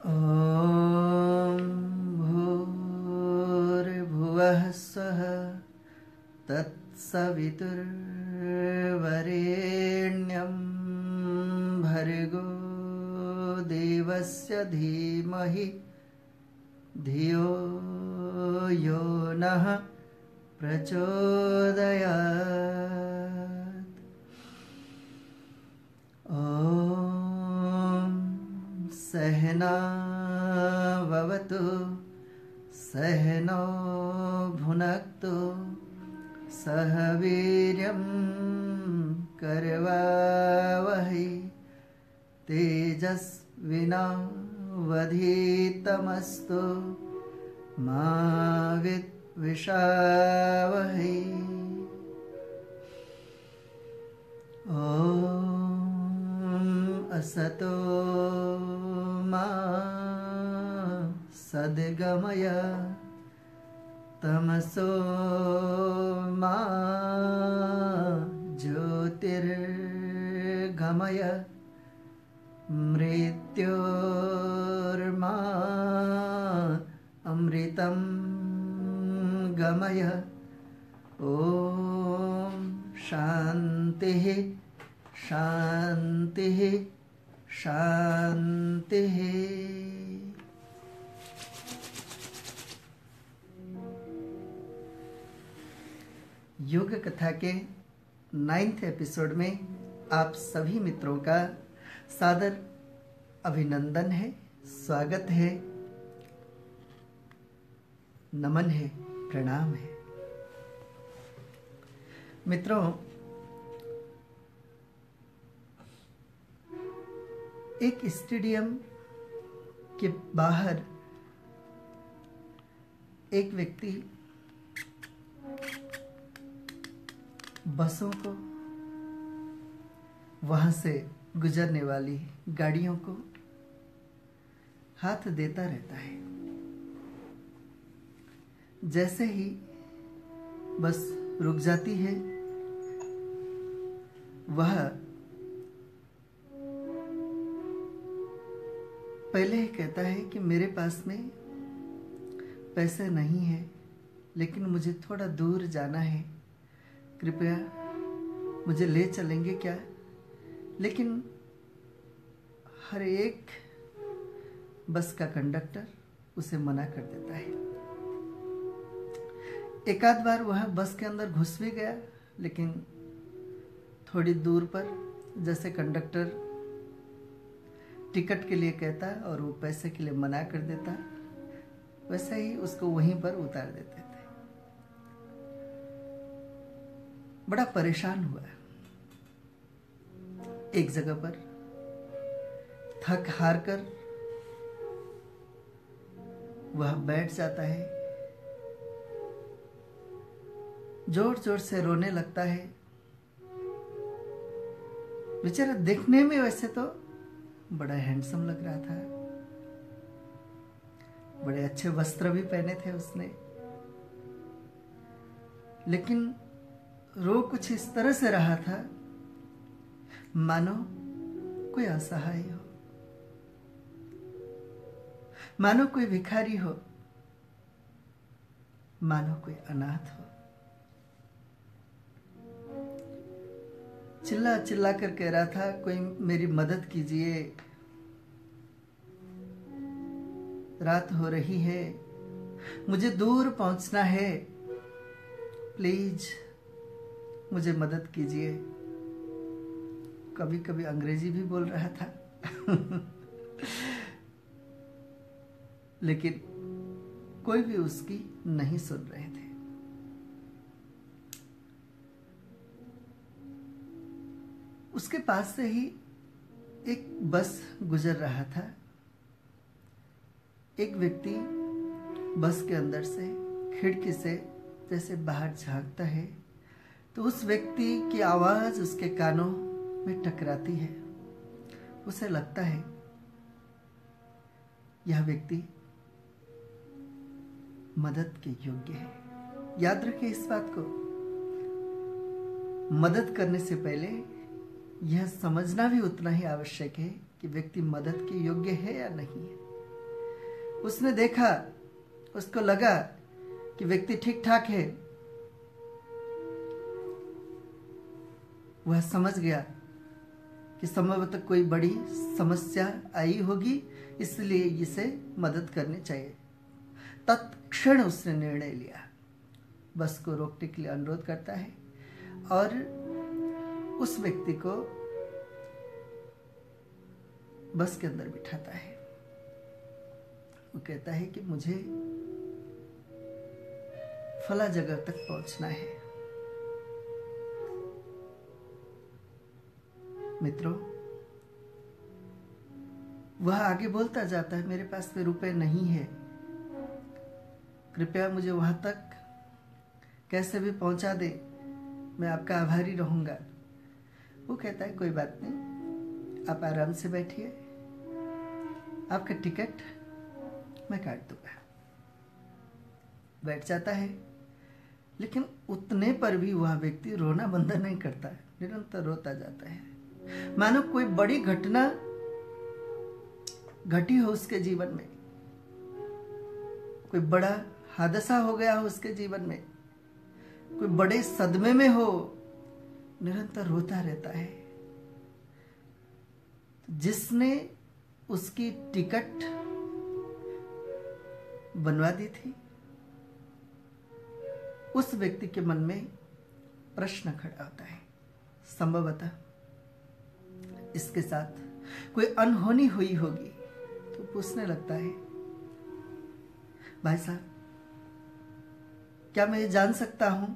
ॐ भूर्भुवः स्वः तत्सवितुर्वरेण्यं भर्गो देवस्य धीमहि धियो यो नः प्रचोदयात्। ॐ सहना भवतु सहनो भुनक्तु सह वीर्यं करवावहै तेजस्विनावधीतमस्तु मा विद्विषावहै। असतो मा सद्गमय तमसो मा ज्योतिर्गमय मृत्योर्मा अमृतं गमय। ॐ शान्तिः शान्तिः शान्तिः। योग कथा के 9th एपिसोड में आप सभी मित्रों का सादर अभिनंदन है, स्वागत है, नमन है, प्रणाम है। मित्रों, एक स्टेडियम के बाहर एक व्यक्ति बसों को, वहां से गुजरने वाली गाड़ियों को हाथ देता रहता है। जैसे ही बस रुक जाती है, वह पहले ही कहता है कि मेरे पास में पैसे नहीं है, लेकिन मुझे थोड़ा दूर जाना है, कृपया मुझे ले चलेंगे क्या? लेकिन हर एक बस का कंडक्टर उसे मना कर देता है। एक आध बार वह बस के अंदर घुस भी गया, लेकिन थोड़ी दूर पर जैसे कंडक्टर टिकट के लिए कहता और वो पैसे के लिए मना कर देता, वैसे ही उसको वहीं पर उतार देते थे। बड़ा परेशान हुआ। एक जगह पर थक हार कर वह बैठ जाता है, जोर जोर से रोने लगता है। बेचारा देखने में वैसे तो बड़ा हैंडसम लग रहा था, बड़े अच्छे वस्त्र भी पहने थे उसने, लेकिन रो कुछ इस तरह से रहा था मानो कोई असहाय हो, मानो कोई भिखारी हो, मानो कोई अनाथ हो। चिल्ला चिल्ला कर कह रहा था, कोई मेरी मदद कीजिए, रात हो रही है, मुझे दूर पहुंचना है, प्लीज मुझे मदद कीजिए। कभी कभी अंग्रेजी भी बोल रहा था लेकिन कोई भी उसकी नहीं सुन रहे थे। उसके पास से ही एक बस गुजर रहा था। एक व्यक्ति बस के अंदर से खिड़की से जैसे बाहर झांकता है, तो उस व्यक्ति की आवाज उसके कानों में टकराती है। उसे लगता है यह व्यक्ति मदद के योग्य है। याद रखें इस बात को, मदद करने से पहले यह समझना भी उतना ही आवश्यक है कि व्यक्ति मदद के योग्य है या नहीं है। उसने देखा, उसको लगा कि व्यक्ति ठीक ठाक है। वह समझ गया कि संभवतः कोई बड़ी समस्या आई होगी, इसलिए इसे मदद करनी चाहिए। तत्क्षण उसने निर्णय लिया, बस को रोकने के लिए अनुरोध करता है और उस व्यक्ति को बस के अंदर बिठाता है। वो कहता है कि मुझे फला जगह तक पहुंचना है। मित्रों, वह आगे बोलता जाता है, मेरे पास में रुपए नहीं है, कृपया मुझे वहां तक कैसे भी पहुंचा दे, मैं आपका आभारी रहूंगा। वो कहता है कोई बात नहीं, आप आराम से बैठिए, आपका टिकट मैं काट दूंगा। बैठ जाता है, लेकिन उतने पर भी वह व्यक्ति रोना बंद नहीं करता है, निरंतर रोता जाता है, मानो कोई बड़ी घटना घटी हो उसके जीवन में, कोई बड़ा हादसा हो गया हो उसके जीवन में, कोई बड़े सदमे में हो, निरंतर रोता रहता है। जिसने उसकी टिकट बनवा दी थी, उस व्यक्ति के मन में प्रश्न खड़ा होता है, संभवतः इसके साथ कोई अनहोनी हुई होगी। तो पूछने लगता है, भाई साहब, क्या मैं ये जान सकता हूं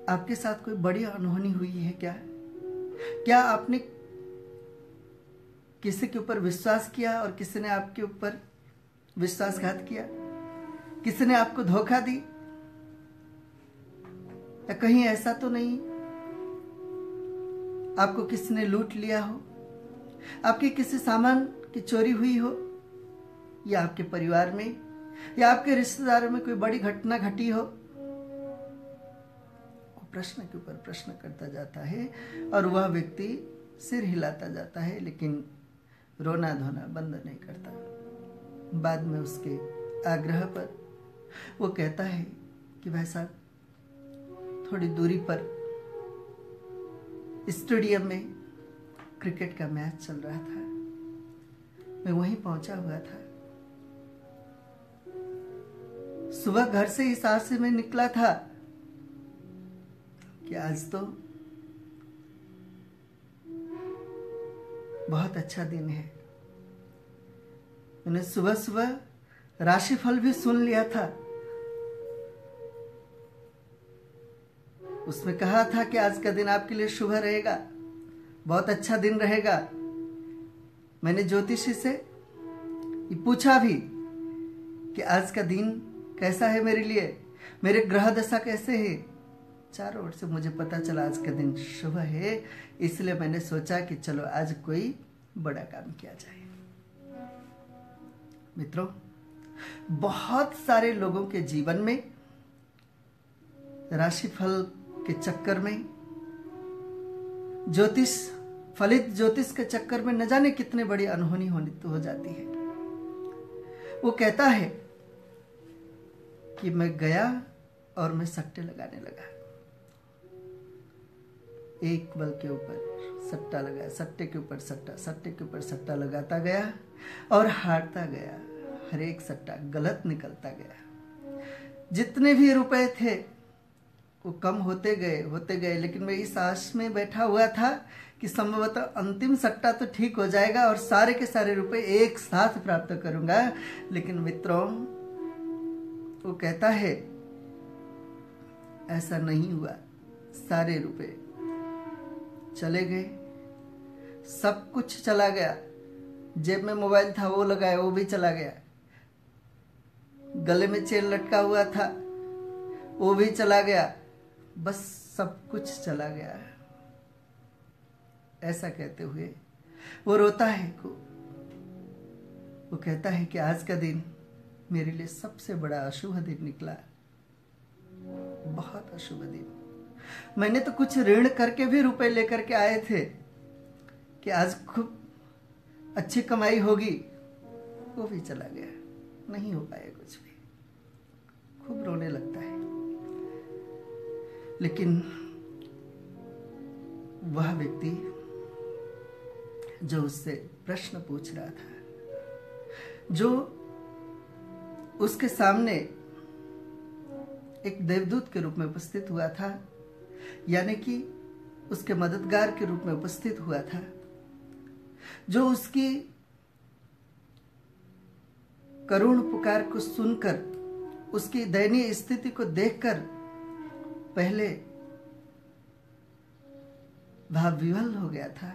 आपके साथ कोई बड़ी अनहोनी हुई है क्या? क्या आपने किसी के ऊपर विश्वास किया और किसी ने आपके ऊपर विश्वासघात किया? किसी ने आपको धोखा दी? या कहीं ऐसा तो नहीं आपको किसी ने लूट लिया हो, आपके किसी सामान की चोरी हुई हो, या आपके परिवार में या आपके रिश्तेदारों में कोई बड़ी घटना घटी हो? वो प्रश्न के ऊपर प्रश्न करता जाता है और वह व्यक्ति सिर हिलाता जाता है, लेकिन रोना धोना बंद नहीं करता। बाद में उसके आग्रह पर वो कहता है कि भाई साहब, थोड़ी दूरी पर स्टेडियम में क्रिकेट का मैच चल रहा था, मैं वहीं पहुंचा हुआ था। सुबह घर से इस आस से मैं निकला था कि आज तो बहुत अच्छा दिन है। मैंने सुबह सुबह राशिफल भी सुन लिया था, उसमें कहा था कि आज का दिन आपके लिए शुभ रहेगा, बहुत अच्छा दिन रहेगा। मैंने ज्योतिषी से ये पूछा भी कि आज का दिन कैसा है मेरे लिए, मेरे ग्रह दशा कैसे है। चारों ओर से मुझे पता चला आज का दिन शुभ है, इसलिए मैंने सोचा कि चलो आज कोई बड़ा काम किया जाए। मित्रों, बहुत सारे लोगों के जीवन में राशिफल के चक्कर में, फलित ज्योतिष के चक्कर में न जाने कितने बड़ी अनहोनी हो जाती है। वो कहता है कि मैं गया और मैं सट्टे लगाने लगा, एक बल के ऊपर सट्टा लगाया, सट्टे के ऊपर सट्टा, सट्टे के ऊपर सट्टा लगाता गया और हारता गया। हर एक सट्टा गलत निकलता गया। जितने भी रुपए थे वो कम होते गए, लेकिन मैं इस आश में बैठा हुआ था कि संभवतः अंतिम सट्टा तो ठीक हो जाएगा और सारे के सारे रुपए एक साथ प्राप्त करूंगा। लेकिन मित्रों, वो कहता है ऐसा नहीं हुआ। सारे रुपए चले गए, सब कुछ चला गया। जेब में मोबाइल था वो लगाया, वो भी चला गया। गले में चेन लटका हुआ था वो भी चला गया। बस सब कुछ चला गया। ऐसा कहते हुए वो रोता है। वो कहता है कि आज का दिन मेरे लिए सबसे बड़ा अशुभ दिन निकला, बहुत अशुभ दिन। मैंने तो कुछ ऋण करके भी रुपए लेकर के आए थे कि आज खूब अच्छी कमाई होगी, वो भी चला गया, नहीं हो पाया कुछ भी, खूब रोने लगता है। लेकिन वह व्यक्ति जो उससे प्रश्न पूछ रहा था, जो उसके सामने एक देवदूत के रूप में उपस्थित हुआ था, यानी कि उसके मददगार के रूप में उपस्थित हुआ था, जो उसकी करुण पुकार को सुनकर, उसकी दयनीय स्थिति को देखकर पहले भावविह्वल हो गया था,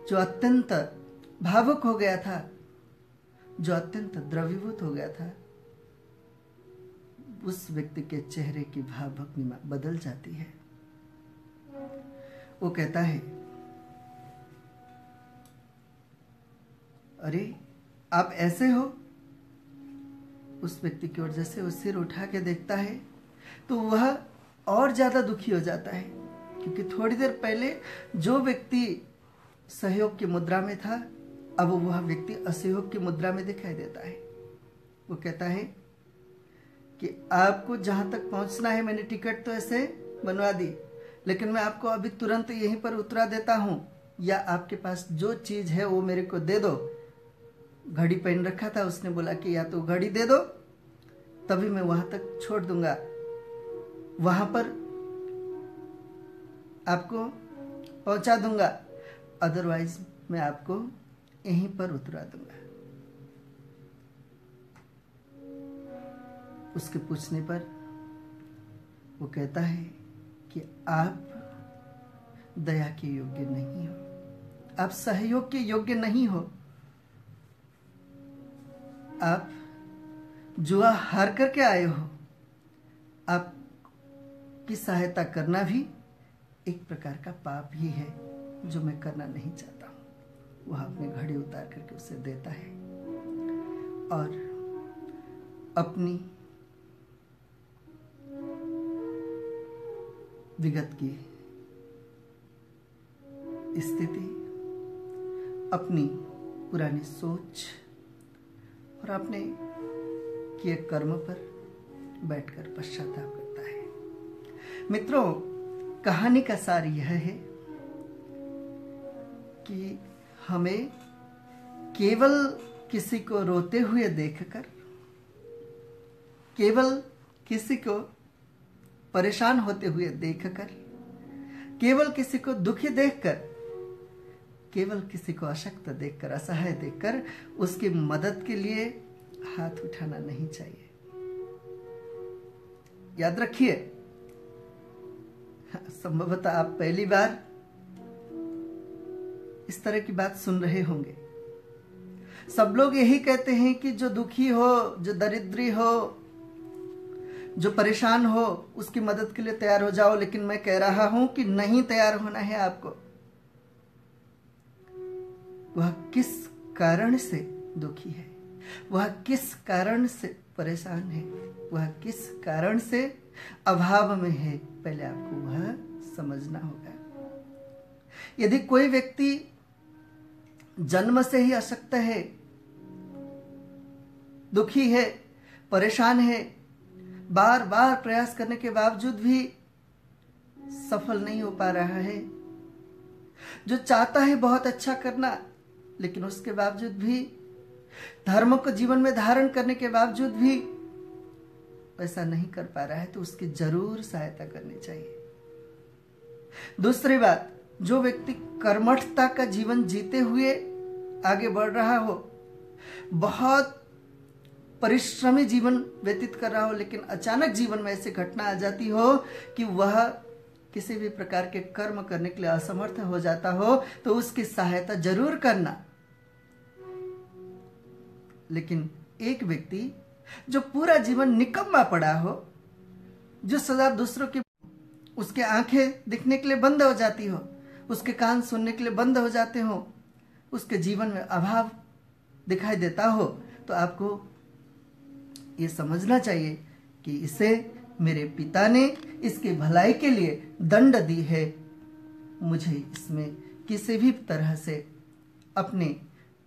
जो अत्यंत भावुक हो गया था, जो अत्यंत द्रवीभूत हो गया था, उस व्यक्ति के चेहरे की भाव भंगिमा बदल जाती है। वो कहता है, अरे आप ऐसे हो? उस व्यक्ति की ओर जैसे वो सिर उठा के देखता है तो वह और ज्यादा दुखी हो जाता है, क्योंकि थोड़ी देर पहले जो व्यक्ति सहयोग की मुद्रा में था, अब वह व्यक्ति असहयोग की मुद्रा में दिखाई देता है। वो कहता है कि आपको जहां तक पहुंचना है, मैंने टिकट तो ऐसे बनवा दी, लेकिन मैं आपको अभी तुरंत यहीं पर उतरा देता हूं, या आपके पास जो चीज है वो मेरे को दे दो। घड़ी पहन रखा था, उसने बोला कि या तो घड़ी दे दो, तभी मैं वहां तक छोड़ दूंगा, वहां पर आपको पहुंचा दूंगा, अदरवाइज मैं आपको यहीं पर उतरा दूंगा। उसके पूछने पर वो कहता है कि आप दया के योग्य नहीं हो, आप सहयोग के योग्य नहीं हो, आप जुआ हार करके आए हो, आपकी सहायता करना भी एक प्रकार का पाप ही है, जो मैं करना नहीं चाहता हूं। वह अपनी घड़ी उतार करके उसे देता है और अपनी विगत की स्थिति, अपनी पुरानी सोच और अपने किए कर्म पर बैठकर पश्चाताप करता है। मित्रों, कहानी का सार यह है कि हमें केवल किसी को रोते हुए देखकर, केवल किसी को परेशान होते हुए देखकर, केवल किसी को दुखी देखकर, केवल किसी को अशक्त देखकर, असहाय देखकर उसकी मदद के लिए हाथ उठाना नहीं चाहिए। याद रखिए, संभवतः आप पहली बार इस तरह की बात सुन रहे होंगे। सब लोग यही कहते हैं कि जो दुखी हो, जो दरिद्री हो, जो परेशान हो, उसकी मदद के लिए तैयार हो जाओ। लेकिन मैं कह रहा हूं कि नहीं तैयार होना है आपको। वह किस कारण से दुखी है, वह किस कारण से परेशान है, वह किस कारण से अभाव में है, पहले आपको वह समझना होगा। यदि कोई व्यक्ति जन्म से ही अशक्त है, दुखी है, परेशान है, बार बार प्रयास करने के बावजूद भी सफल नहीं हो पा रहा है, जो चाहता है बहुत अच्छा करना, लेकिन उसके बावजूद भी, धर्म को जीवन में धारण करने के बावजूद भी ऐसा नहीं कर पा रहा है, तो उसकी जरूर सहायता करनी चाहिए। दूसरी बात, जो व्यक्ति कर्मठता का जीवन जीते हुए आगे बढ़ रहा हो, बहुत परिश्रमी जीवन व्यतीत कर रहा हो, लेकिन अचानक जीवन में ऐसी घटना आ जाती हो कि वह किसी भी प्रकार के कर्म करने के लिए असमर्थ हो जाता हो, तो उसकी सहायता जरूर करना। लेकिन एक व्यक्ति जो पूरा जीवन निकम्मा पड़ा हो, जो सदा दूसरों की, उसके आंखें दिखने के लिए बंद हो जाती हो, उसके कान सुनने के लिए बंद हो जाते हो, उसके जीवन में अभाव दिखाई देता हो, तो आपको ये समझना चाहिए कि इसे मेरे पिता ने इसकी भलाई के लिए दंड दी है। मुझे इसमें किसी भी तरह से अपने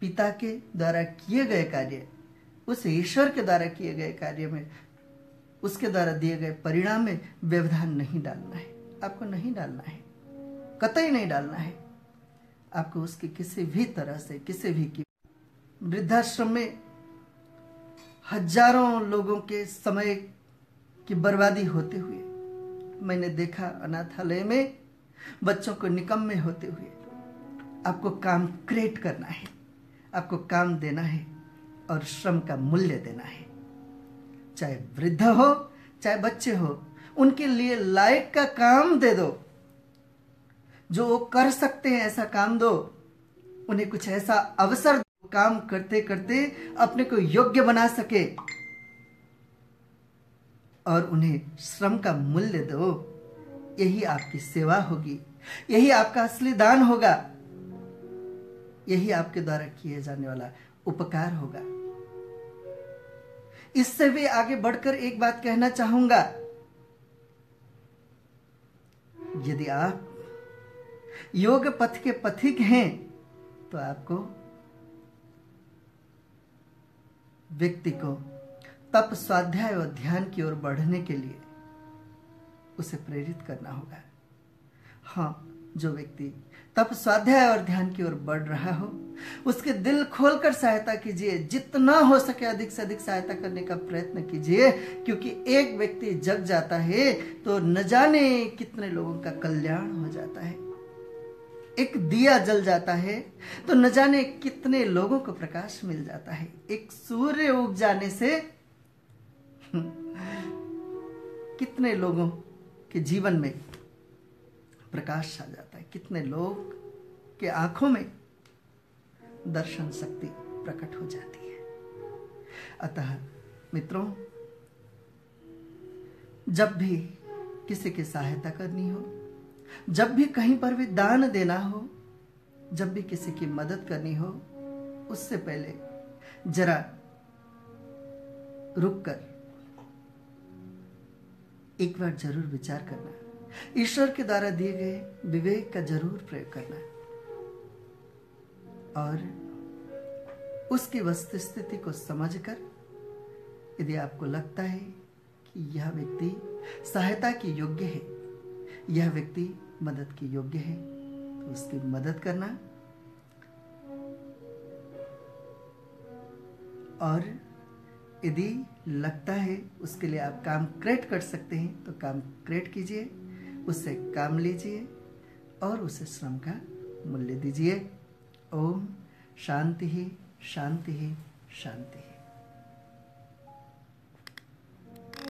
पिता के द्वारा किए गए कार्य, उस ईश्वर के द्वारा किए गए कार्य में, उसके द्वारा दिए गए परिणाम में व्यवधान नहीं डालना है। आपको नहीं डालना है, कतई नहीं डालना है। आपको उसकी किसी भी तरह से, किसी भी की वृद्धाश्रम में हजारों लोगों के समय की बर्बादी होते हुए मैंने देखा। अनाथालय में बच्चों को निकम्मे होते हुए। आपको काम क्रिएट करना है, आपको काम देना है और श्रम का मूल्य देना है। चाहे वृद्ध हो चाहे बच्चे हो, उनके लिए लायक का काम दे दो, जो वो कर सकते हैं ऐसा काम दो। उन्हें कुछ ऐसा अवसर दो, काम करते करते अपने को योग्य बना सके और उन्हें श्रम का मूल्य दो। यही आपकी सेवा होगी, यही आपका असली दान होगा, यही आपके द्वारा किए जाने वाला उपकार होगा। इससे भी आगे बढ़कर एक बात कहना चाहूंगा। यदि आप योग पथ के पथिक हैं तो आपको व्यक्ति को तप, स्वाध्याय और ध्यान की ओर बढ़ने के लिए उसे प्रेरित करना होगा। हाँ, जो व्यक्ति तप, स्वाध्याय और ध्यान की ओर बढ़ रहा हो, उसके दिल खोलकर सहायता कीजिए। जितना हो सके अधिक से अधिक सहायता करने का प्रयत्न कीजिए, क्योंकि एक व्यक्ति जग जाता है तो न जाने कितने लोगों का कल्याण हो जाता है। एक दिया जल जाता है तो न जाने कितने लोगों को प्रकाश मिल जाता है। एक सूर्य उग जाने से कितने लोगों के जीवन में प्रकाश आ जाता है, कितने लोग के आंखों में दर्शन शक्ति प्रकट हो जाती है। अतः मित्रों, जब भी किसी की सहायता करनी हो, जब भी कहीं पर भी दान देना हो, जब भी किसी की मदद करनी हो, उससे पहले जरा रुककर एक बार जरूर विचार करना, ईश्वर के द्वारा दिए गए विवेक का जरूर प्रयोग करना और उसकी वस्तुस्थिति को समझकर यदि आपको लगता है कि यह व्यक्ति सहायता के योग्य है, यह व्यक्ति मदद के योग्य है, तो उसकी मदद करना और यदि लगता है उसके लिए आप काम क्रिएट कर सकते हैं तो काम क्रिएट कीजिए, उससे काम लीजिए और उसे श्रम का मूल्य दीजिए। ओम शांति ही शांति ही शांति।